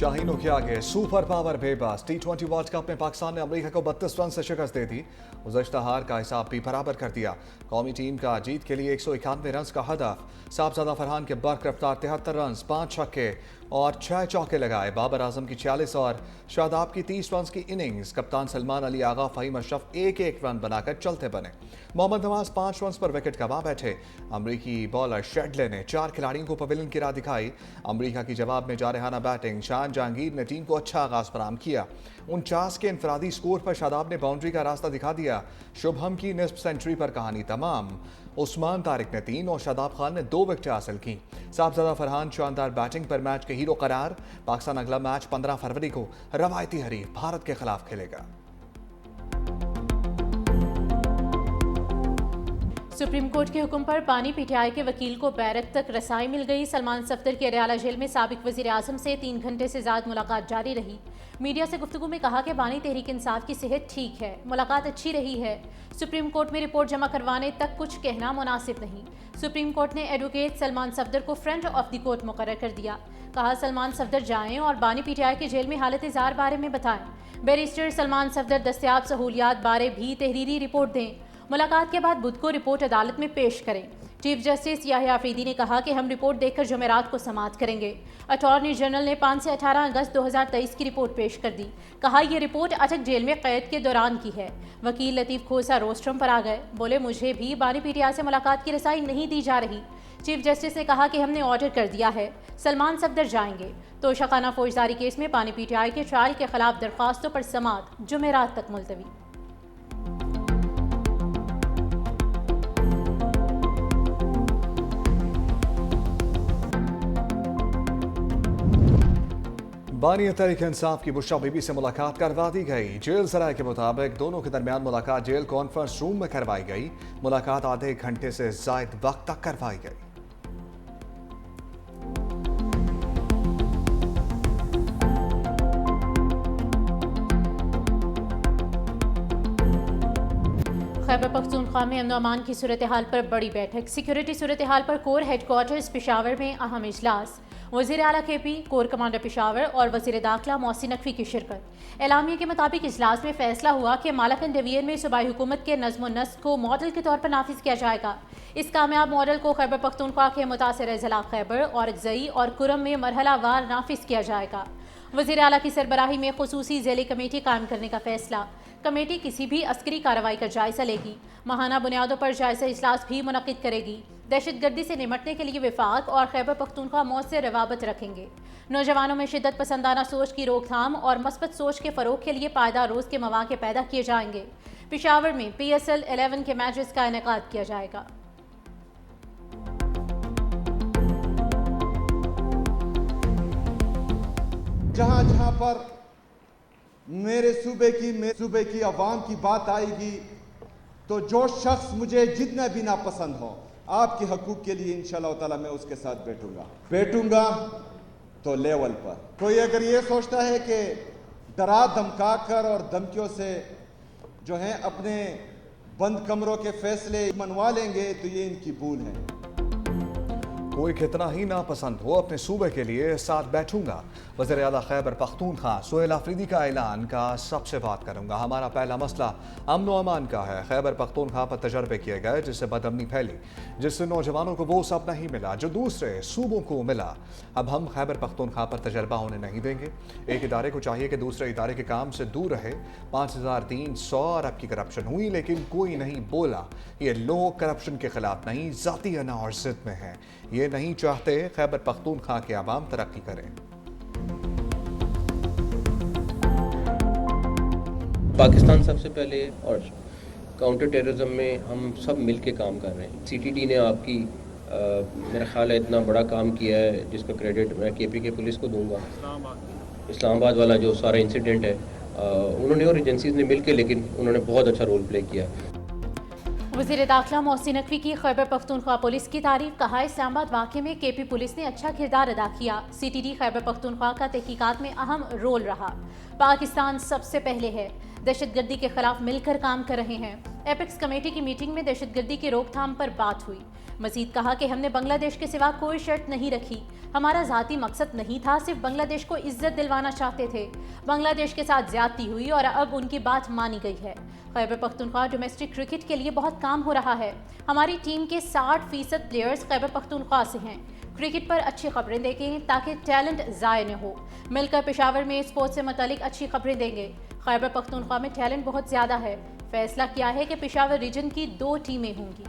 शाहीनों के आगे super power बेबस। T20 वर्ल्ड कप में पाकिस्तान ने अमेरिका को 32 रन से शिकस्त दे दी। गुज़श्ता हार का हिसाब भी बराबर कर दिया। कौमी टीम का जीत के लिए 191 रन का हदफ। साहबजादा फरहान के बर्क रफ्तार 73 रन, 5 छक्के और 6 चौके लगाए। बाबर आजम की 46 और शादाब की 30 रन की इनिंग्स। कप्तान सलमान अली आगा, फ़हीम अशरफ एक रन बनाकर चलते बने। मोहम्मद नवाज 5 रन पर विकेट गंवा बैठे। अमरीकी बॉलर शेडले ने 4 खिलाड़ियों को पवेलियन की राह दिखाई। अमरीका की जवाब में जारहाना बैटिंग। शान जहांगीर ने टीम को अच्छा आगाज फराहम किया। 49 के इनफरादी स्कोर पर शादाब ने बाउंड्री का रास्ता दिखा दिया। शुभम की निस्फ सेंचुरी पर कहानी तमाम। उस्मान तारिक ने 3 और शादाब खान ने 2 विकेट हासिल की। साहबजादा फरहान शानदार बैटिंग पर मैच के हीरो करार। पाकिस्तान अगला मैच 15 फरवरी को रवायती हरीफ भारत के खिलाफ खेलेगा। सुप्रीम कोर्ट के हुक्म पर पानी पीटीआई के वकील को बैरक तक रसाई मिल गई। सलमान सफदर की अडयाला जेल में साबिक वजीर आजम से 3 घंटे से ज्यादा मुलाकात जारी रही। मीडिया से गुफ्तगू में कहा कि बानी तहरीक इंसाफ की सेहत ठीक है, मुलाकात अच्छी रही है। सुप्रीम कोर्ट में रिपोर्ट जमा करवाने तक कुछ कहना मुनासिब नहीं। सुप्रीम कोर्ट ने एडवोकेट सलमान सफदर को फ्रेंड ऑफ द कोर्ट मुकर्रर कर दिया। कहा सलमान सफदर जाएं और बानी पीटीआई के जेल में हालत इज़ार बारे में बताएं। बैरिस्टर सलमान सफदर दस्तयाब सहूलियात बारे भी तहरीरी रिपोर्ट दें। मुलाकात के बाद बुध को रिपोर्ट अदालत में पेश करें। चीफ जस्टिस याहिया अफरीदी ने कहा कि हम रिपोर्ट देखकर जुमेरात को समाअत करेंगे। अटॉर्नी जनरल ने 5 से 18 अगस्त 2023 की रिपोर्ट पेश कर दी। कहा यह रिपोर्ट अटक जेल में कैद के दौरान की है। वकील लतीफ़ खोसा रोस्ट्रम पर आ गए। बोले मुझे भी बानी पीटीआई से मुलाकात की रसाई नहीं दी जा रही। चीफ जस्टिस ने कहा कि हमने ऑर्डर कर दिया है, सलमान सफदर जाएंगे। तो शकाना फौजदारी केस में बानी पीटीआई के ट्रायल के खिलाफ दरख्वास्तों पर समाअत जुमेरात तक मुलतवी। बानी तहरीक इंसाफ की बुशरा बीबी से मुलाकात करवा दी गई। जेल सराय के मुताबिक दोनों के दरमियान मुलाकात जेल कॉन्फ्रेंस रूम में करवाई गई। मुलाकात आधे घंटे से ज्यादा वक्त तक करवाई गई। खैबर पख्तूनख्वा में अमन अमान की सूरत हाल पर बड़ी बैठक। सिक्योरिटी सूरत हाल पर कोर हेडक्वार्टर्स पेशावर में अहम इजलास। वज़ीर आला केपी, कोर कमांडर पेशावर और वज़ीर दाखिला मोहसिन नकवी की शिरकत। एलामिया के मुताबिक इजलास में फैसला हुआ कि मालाकन डिवीजन में सूबाई हुकूमत के नज़्म व नस्क को मॉडल के तौर पर नाफिज किया जाएगा। इस कामयाब मॉडल को खैबर पख्तूनख्वा के मुतासर ज़िला खैबर और अगज़ई और कुरम में मरहला वार नाफिज किया जाएगा। वज़ीर आला की सरबराही में खुसूसी ज़ैली कमेटी कायम करने का फैसला। कमेटी किसी भी अस्करी कार्रवाई का जायजा लेगी। माहाना बुनियादों पर जायजा इजलास भी मुनक्किद करेगी। दहशतगर्दी से निपटने के लिए विफाक और खैबर पख्तूनख्वा मौसर रवाबत रखेंगे। नौजवानों में शिद्दत पसंदाना सोच की रोकथाम और मस्बत सोच के फ़रोग के लिए पायदार रोज़ के मौके पैदा किए जाएंगे। पेशावर में PSL 11 के मैचेस का इनेकाद किया जाएगा। जहां जहां पर मेरे सूबे की अवाम की बात आएगी तो जो शख्स मुझे जितना भी नापसंद हो, आपके हकूक के लिए इंशाअल्लाह ताला मैं उसके साथ बैठूंगा तो लेवल पर। कोई अगर ये सोचता है कि डरा धमका कर और धमकियों से जो है अपने बंद कमरों के फैसले मनवा लेंगे तो ये इनकी भूल है। कोई कितना ही नापसंद हो, अपने सूबे के लिए साथ बैठूंगा। वज़ीर आला खैबर पख्तूनख्वा सुहेल आफरीदी का ऐलान का सबसे बात करूंगा। हमारा पहला मसला अमन व अमान का है। खैबर पख्तूनख्वा पर तजर्बे किए गए जिससे बदअमनी फैली, जिससे नौजवानों को वो सब नहीं मिला जो दूसरे सूबों को मिला। अब हम खैबर पख्तूनख्वा पर तजर्बा होने नहीं देंगे। एक इदारे को चाहिए कि दूसरे इदारे के काम से दूर रहे। 5300 अरब की करप्शन हुई लेकिन कोई नहीं बोला। ये लोग करप्शन के खिलाफ नहीं, जाती अना और जिद में हैं। ये नहीं चाहते खैबर पख्तूनख्वा के आवाम तरक्की करें। पाकिस्तान सबसे पहले और काउंटर टेररिज्म में हम सब मिल के काम कर रहे हैं। CTD ने आपकी मेरा ख्याल है इतना बड़ा काम किया है जिसका क्रेडिट मैं KP के पुलिस को दूंगा। इस्लामाबाद वाला जो सारा इंसिडेंट है उन्होंने और एजेंसीज ने मिल के, लेकिन उन्होंने बहुत अच्छा रोल प्ले किया। वज़ीर दाखिला मोहसिन नकवी की खैबर पख्तूनख्वा पुलिस की तारीफ। कहा इस्लामाबाद वाक़े में KP पुलिस ने अच्छा किरदार अदा किया। CTD खैबर पख्तूनख्वा का तहकीकात में अहम रोल रहा। पाकिस्तान सबसे पहले है, दहशतगर्दी के खिलाफ मिलकर काम कर रहे हैं। एपेक्स कमेटी की मीटिंग में दहशतगर्दी की रोकथाम पर बात हुई। मजीद कहा कि हमने बांग्लादेश के सिवा कोई शर्त नहीं रखी, हमारा ज़ाती मकसद नहीं था, सिर्फ बांग्लादेश को इज्जत दिलवाना चाहते थे। बांग्लादेश के साथ ज्यादती हुई और अब उनकी बात मानी गई है। खैबर पख्तूनख्वा डोमेस्टिक क्रिकेट के लिए बहुत काम हो रहा है। हमारी टीम के 60% प्लेयर्स खैबर पख्तूनख्वा से हैं। क्रिकेट पर अच्छी खबरें देंगे ताकि टैलेंट ज़ाय न हो। मिलकर पेशावर में स्पोर्ट्स से मुतालिक अच्छी खबरें देंगे। खैबर पख्तूनख्वा में टैलेंट बहुत ज़्यादा है। फैसला किया है कि पेशावर रीजन की 2 टीमें होंगी।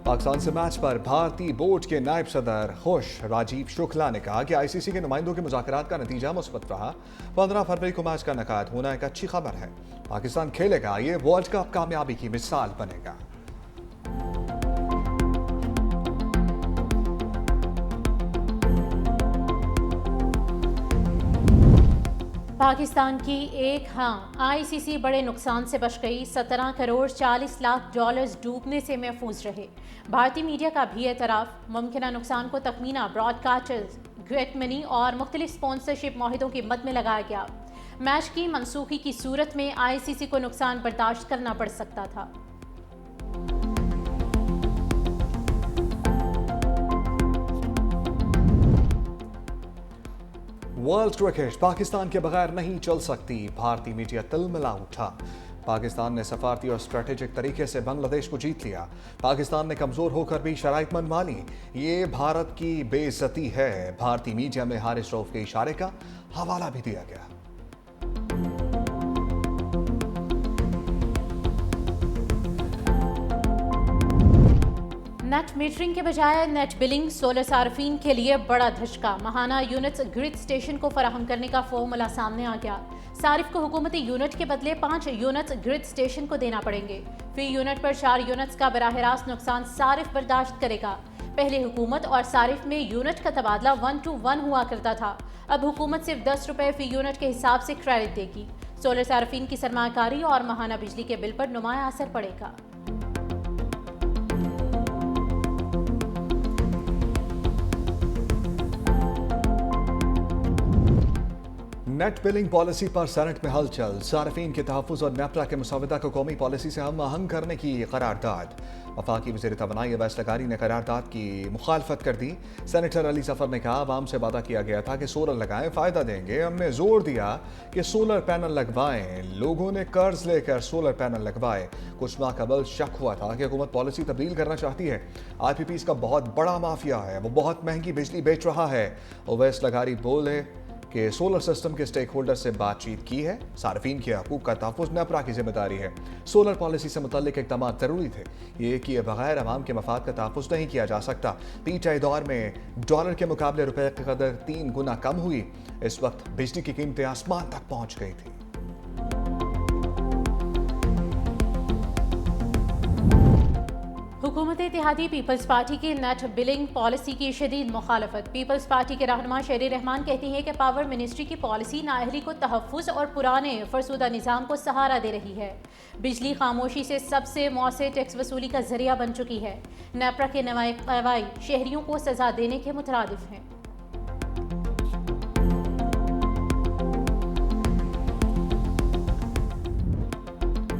पाकिस्तान से मैच पर भारतीय बोर्ड के नायब सदर खुश। राजीव शुक्ला ने कहा कि आईसीसी के नुमाइंदों के मुज़ाकरात का नतीजा मुस्बत रहा। 15 फरवरी को मैच का इनेकाद होना एक अच्छी खबर है। पाकिस्तान खेलेगा, ये वर्ल्ड कप कामयाबी की मिसाल बनेगा। पाकिस्तान की आईसीसी बड़े नुकसान से बच गई। 17 करोड़ 40 लाख डॉलर्स डूबने से महफूज रहे। भारतीय मीडिया का भी एतराफ़। मुमकिन नुकसान को तखमीना ब्रॉडकास्टर्स, ग्रेट मनी और मुख्तलिफ स्पॉन्सरशिप माहिदों की मद में लगाया गया। मैच की मनसूखी की सूरत में आईसीसी को नुकसान बर्दाश्त करना पड़ सकता था। वर्ल्ड क्रिकेट पाकिस्तान के बगैर नहीं चल सकती। भारतीय मीडिया तिलमिला उठा। पाकिस्तान ने सफारती और स्ट्रेटेजिक तरीके से बांग्लादेश को जीत लिया। पाकिस्तान ने कमजोर होकर भी शराइत मनमानी, ये भारत की बेइज्जती है। भारतीय मीडिया में हारिस रऊफ के इशारे का हवाला भी दिया गया। नेट मीटरिंग के बजाय नेट बिलिंग सोलर सार्फिन के लिए बड़ा धचका। माहाना यूनिट्स ग्रिड स्टेशन को फराहम करने का फॉर्मूला सामने आ गया। सारिफ को हुकूमती यूनिट के बदले 5 यूनिट्स ग्रिड स्टेशन को देना पड़ेंगे। फी यूनिट पर 4 यूनिट्स का बराह रास्त नुकसान सारिफ बर्दाश्त करेगा। पहले हुकूमत और सारिफ में यूनिट का तबादला 1-to-1 हुआ करता था। अब हुकूमत सिर्फ 10 रुपए फी यूनिट के हिसाब से क्रेडिट देगी। सोलर सार्फिन की सरमाकारी और माहाना बिजली के बिल पर नुमाया असर पड़ेगा। नेट बिलिंग पॉलिसी पर सेनेट में हलचल। सार्फिन के तहफ़्फ़ुज़ और नेपरा के मुसवदा को कौमी पॉलिसी से हम आहंग करने की करारदाद। वफाकी वज़ीर तवानाई अवैस लगारी ने करारदाद की मुखालफत कर दी। सेनेटर अली जफर ने कहा, आवाम से वादा किया गया था कि सोलर लगाएं, फ़ायदा देंगे। हमने जोर दिया कि सोलर पैनल लगवाएं। लोगों ने कर्ज लेकर सोलर पैनल लगवाए। कुछ माह कबल शक हुआ था कि हुकूमत पॉलिसी तब्दील करना चाहती है। IPPs का बहुत बड़ा माफिया है, वो बहुत महंगी बिजली बेच रहा है। अवैस लगारी बोले कि सोलर सिस्टम के स्टेक होल्डर से बातचीत की है। सार्फिन के हकूक का तहफ़्फ़ुज़ नेपरा की जिम्मेदारी है। सोलर पॉलिसी से मुतल्लिक इक़दाम ज़रूरी थे। ये किए बगैर अवाम के मफाद का तहफ़्फ़ुज़ नहीं किया जा सकता। पीटीआई दौर में डॉलर के मुकाबले रुपए की कदर 3 गुना कम हुई। इस वक्त बिजली की कीमतें आसमान तक पहुँच गई थी। हुकूमत इत्तेहादी पीपल्स पार्टी की नेट बिलिंग पॉलिसी की शदीद मुखालफत। पीपल्स पार्टी के रहनुमा शेरी रहमान कहती हैं कि पावर मिनिस्ट्री की पॉलिसी नाअहली को तहफ़्फ़ुज़ और पुराने फरसुदा निज़ाम को सहारा दे रही है। बिजली खामोशी से सबसे मौसे टैक्स वसूली का जरिया बन चुकी है। नेपरा के नवाए कार्रवाई शहरियों को सजा देने के मुतरादिफ हैं।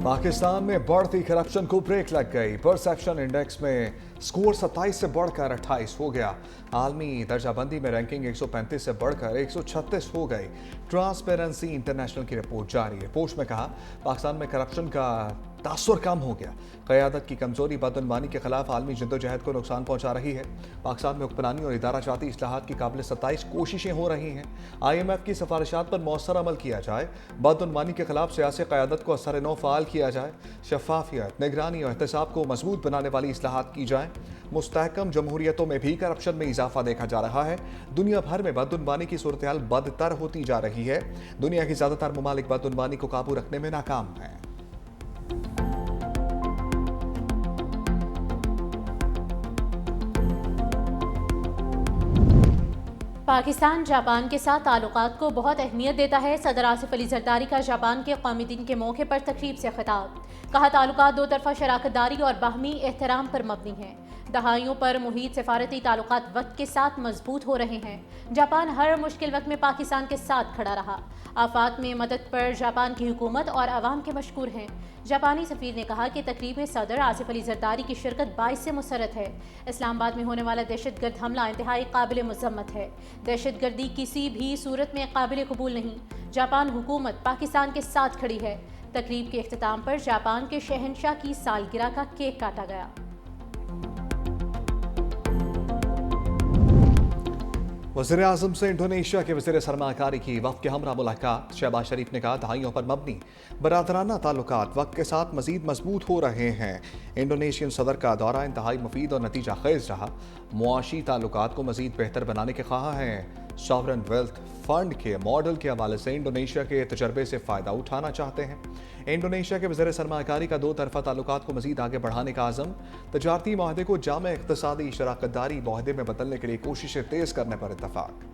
पाकिस्तान में बढ़ती करप्शन को ब्रेक लग गई। परसेप्शन इंडेक्स में स्कोर 27 से बढ़कर 28 हो गया। आलमी दर्जाबंदी में रैंकिंग 135 से बढ़कर 136 हो गई। ट्रांसपेरेंसी इंटरनेशनल की रिपोर्ट जारी है। रिपोर्ट में कहा, पाकिस्तान में करप्शन का तासुर कम हो गया। क़यादत की कमजोरी बदअनवानी के खिलाफ आलमी जद्दोजहद को नुकसान पहुंचा रही है। पाकिस्तान में हुक्मरानी और इदारा जाती इस्लाहात की काबिल 27 कोशिशें हो रही हैं। IMF की सिफारिशात पर मौसर अमल किया जाए। बदअनवानी के खिलाफ सियासी क़यादत को असर नौ फ़ाल किया जाए। शफाफियत, निगरानी और एहतसाब को मजबूत बनाने वाली इस्लाहात की जाए। मुस्तहकम जमहूरियतों में भी करप्शन में इजाफा देखा जा रहा है। दुनिया भर में बदअनवानी की सूरत हाल बदतर होती जा रही है। दुनिया की ज़्यादातर ममालिक बदअनवानी को काबू रखने में नाकाम हैं। पाकिस्तान जापान के साथ ताल्लुकात को बहुत अहमियत देता है। सदर आसिफ अली जरदारी का जापान के कौमी दिन के मौके पर तकरीब से खिताब। कहा, ताल्लुकात दो तरफा शराकत दारी और बाहमी एहतराम पर मबनी है। दहाइयों पर मुहित सफारती ताल्लुकात वक्त के साथ मजबूत हो रहे हैं। जापान हर मुश्किल वक्त में पाकिस्तान के साथ खड़ा रहा। आफात में मदद पर जापान की हुकूमत और अवाम के मशकूर हैं। जापानी सफीर ने कहा कि तकरीब में सदर आसिफ अली जरदारी की शिरकत बाइस से मुसरत है। इस्लामाबाद में होने वाला दहशतगर्द हमला इंतहाई काबिल मुज़म्मत है। दहशतगर्दी किसी भी सूरत में काबिल कबूल नहीं। जापान हुकूमत पाकिस्तान के साथ खड़ी है। तकरीब के इख्तिताम पर जापान के शहंशाह की सालगिरह का केक काटा गया। वज़ीर आज़म से इंडोनेशिया के वज़ीर सरमाकारी की वफ़द के हमरा मुलाकात। शहबाज शरीफ ने कहा दहाइयों पर मबनी बरादराना ताल्लुकात वक्त के साथ मज़ीद मजबूत हो रहे हैं। इंडोनेशियन सदर का दौरा इंतहाई मुफीद और नतीजा खेज रहा। मुआशी ताल्लुकात को मज़ीद बेहतर बनाने के ख्वाह हैं। सॉवरन वेल्थ फंड के मॉडल के हवाले से इंडोनेशिया के तजर्बे से फ़ायदा उठाना चाहते हैं। इंडोनेशिया के वज़ीर सरमाकारी का दो तरफ़ा ताल्लुकात को मज़ीद आगे बढ़ाने का आज़म। तजारती माहदे को जाम इक़्तिसादी शराकतदारी माहदे में बदलने के लिए कोशिशें तेज़ करने पर इत्तफ़ाक़।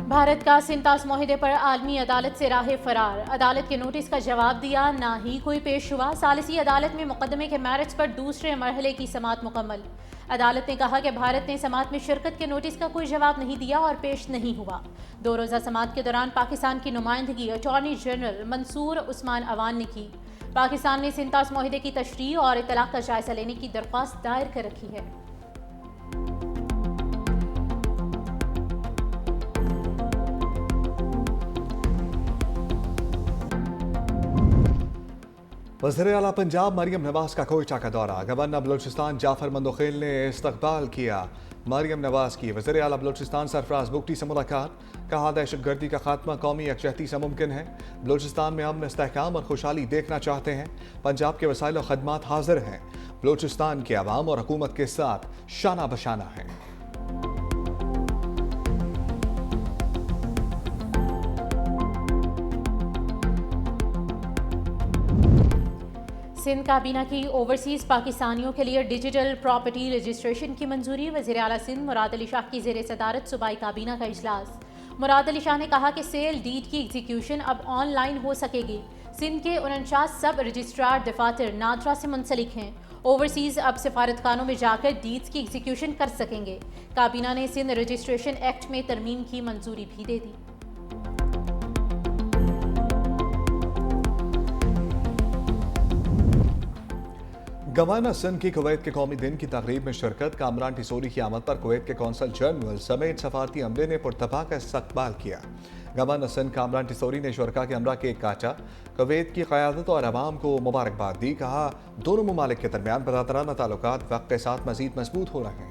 भारत का सिंतास माहिदे पर आलमी अदालत से राह फरार। अदालत के नोटिस का जवाब दिया ना ही कोई पेश हुआ। सालिसी अदालत में मुकदमे के मैरिट्स पर दूसरे मरहले की समाअत मुकम्मल। अदालत ने कहा कि भारत ने समाअत में शिरकत के नोटिस का कोई जवाब नहीं दिया और पेश नहीं हुआ। 2 रोज़ा समाअत के दौरान पाकिस्तान की नुमाइंदगी अटॉर्नी जनरल मंसूर उस्मान अवान ने की। पाकिस्तान ने सिंतास माहिदे की तशरीह और इतलाक़ का जायजा लेने की दरख्वास्त दायर कर रखी है। वज़ीर आला पंजाब मरियम नवाज का कोयटा का दौरा। गवर्नर बलूचिस्तान जाफर मंदोखेल ने इस्तकबाल किया। मरियम नवाज की वज़ीर आला बलूचिस्तान सरफराज बुगटी से मुलाकात। कहा दहशतगर्दी का खात्मा कौमी यकजहती से मुमकिन है। बलूचिस्तान में अमन, इस्तेहकाम और खुशहाली देखना चाहते हैं। पंजाब के वसाइल और खदमात हाजिर हैं। बलूचिस्तान के अवाम और हुकूमत के साथ शाना बशाना है। सिंध काबीना की ओवरसीज़ पाकिस्तानियों के लिए डिजिटल प्रॉपर्टी रजिस्ट्रेशन की मंजूरी। वज़ीर आला सिंध मुराद अली शाह की ज़ेर सदारत सूबाई काबीना का इजलास। मुराद अली शाह ने कहा कि सेल डीड की एग्जीक्यूशन अब ऑनलाइन हो सकेगी। सिंध के 49 सब रजिस्ट्रार दफातर नादरा से मुंसलिक हैं। ओवरसीज़ अब सफारतखानों में जाकर डीड्स की एग्जीक्यूशन कर सकेंगे। काबीना ने सिंध रजिस्ट्रेशन एक्ट में तरमीम की मंजूरी भी दे दी। गवर्नर सिंध की कुवैत के कौमी दिन की तकरीब में शिरकत। कामरान टिसोरी की आमद पर कुवैत के कौंसल जनरल समेत सफारती अमले ने पुरतफा का इस्तकबाल किया। गवर्नर सिंध कामरान टिसोरी ने शुरका के हमरा केक काटा। कुवैत की क़यादत और अवाम को मुबारकबाद दी। कहा दोनों ममालिक के दरमियान बरादराना ताल्लुकात वक्त के साथ मज़ीद मजबूत हो रहे हैं।